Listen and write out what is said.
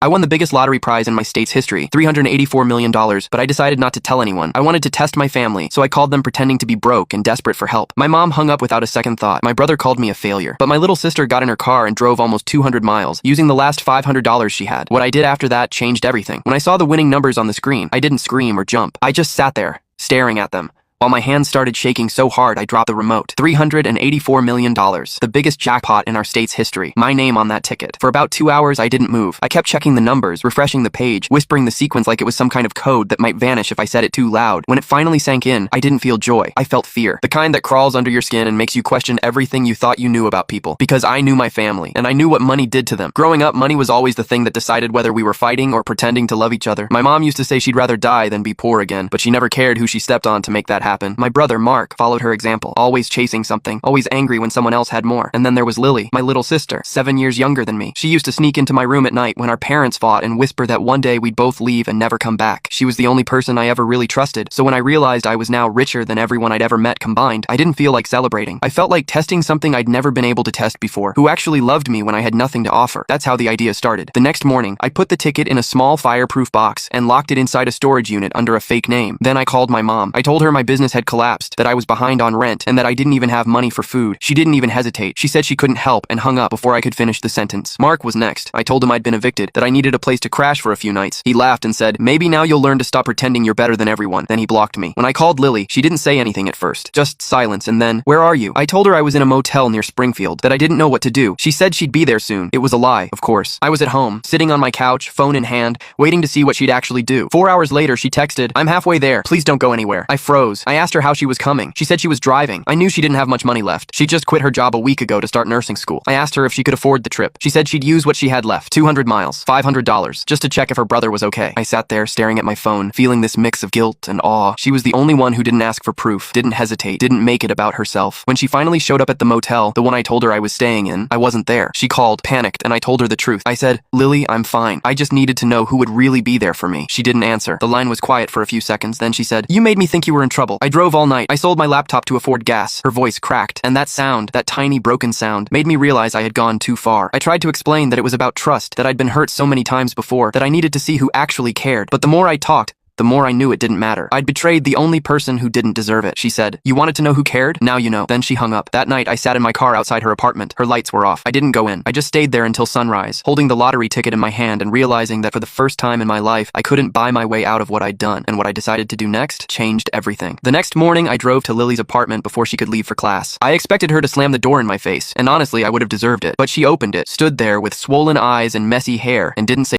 I won the biggest lottery prize in my state's history, $384 million, but I decided not to tell anyone. I wanted to test my family, so I called them pretending to be broke and desperate for help. My mom hung up without a second thought. My brother called me a failure, but my little sister got in her car and drove almost 200 miles, using the last $500 she had. What I did after that changed everything. When I saw the winning numbers on the screen, I didn't scream or jump. I just sat there, staring at them, while my hands started shaking so hard I dropped the remote. $384 million, the biggest jackpot in our state's history. My name on that ticket. For about 2 hours, I didn't move. I kept checking the numbers, refreshing the page, whispering the sequence like it was some kind of code that might vanish if I said it too loud. When it finally sank in, I didn't feel joy. I felt fear. The kind that crawls under your skin and makes you question everything you thought you knew about people. Because I knew my family, and I knew what money did to them. Growing up, money was always the thing that decided whether we were fighting or pretending to love each other. My mom used to say she'd rather die than be poor again, but she never cared who she stepped on to make that happen. My brother, Mark, followed her example, always chasing something, always angry when someone else had more. And then there was Lily, my little sister, 7 years younger than me. She used to sneak into my room at night when our parents fought and whisper that one day we'd both leave and never come back. She was the only person I ever really trusted, so when I realized I was now richer than everyone I'd ever met combined, I didn't feel like celebrating. I felt like testing something I'd never been able to test before, who actually loved me when I had nothing to offer. That's how the idea started. The next morning, I put the ticket in a small fireproof box and locked it inside a storage unit under a fake name. Then I called my mom. I told her my business had collapsed, that I was behind on rent, and that I didn't even have money for food. She didn't even hesitate. She said she couldn't help and hung up before I could finish the sentence. Mark was next. I told him I'd been evicted, that I needed a place to crash for a few nights. He laughed and said, "Maybe now you'll learn to stop pretending you're better than everyone." Then he blocked me. When I called Lily, she didn't say anything at first. Just silence, and then, "Where are you?" I told her I was in a motel near Springfield, that I didn't know what to do. She said she'd be there soon. It was a lie, of course. I was at home, sitting on my couch, phone in hand, waiting to see what she'd actually do. 4 hours later, she texted, "I'm halfway there. Please don't go anywhere." I froze. I asked her how she was coming. She said she was driving. I knew she didn't have much money left. She just quit her job a week ago to start nursing school. I asked her if she could afford the trip. She said she'd use what she had left, 200 miles, $500, just to check if her brother was okay. I sat there staring at my phone, feeling this mix of guilt and awe. She was the only one who didn't ask for proof, didn't hesitate, didn't make it about herself. When she finally showed up at the motel, the one I told her I was staying in, I wasn't there. She called, panicked, and I told her the truth. I said, "Lily, I'm fine. I just needed to know who would really be there for me." She didn't answer. The line was quiet for a few seconds, then she said, "You made me think you were in trouble. I drove all night. I sold my laptop to afford gas." Her voice cracked, and that sound, that tiny broken sound, made me realize I had gone too far. I tried to explain that it was about trust, that I'd been hurt so many times before, that I needed to see who actually cared. But the more I talked, the more I knew it didn't matter. I'd betrayed the only person who didn't deserve it. She said, "You wanted to know who cared? Now you know." Then she hung up. That night, I sat in my car outside her apartment. Her lights were off. I didn't go in. I just stayed there until sunrise, holding the lottery ticket in my hand and realizing that for the first time in my life, I couldn't buy my way out of what I'd done. And what I decided to do next changed everything. The next morning, I drove to Lily's apartment before she could leave for class. I expected her to slam the door in my face, and honestly, I would have deserved it. But she opened it, stood there with swollen eyes and messy hair, and didn't say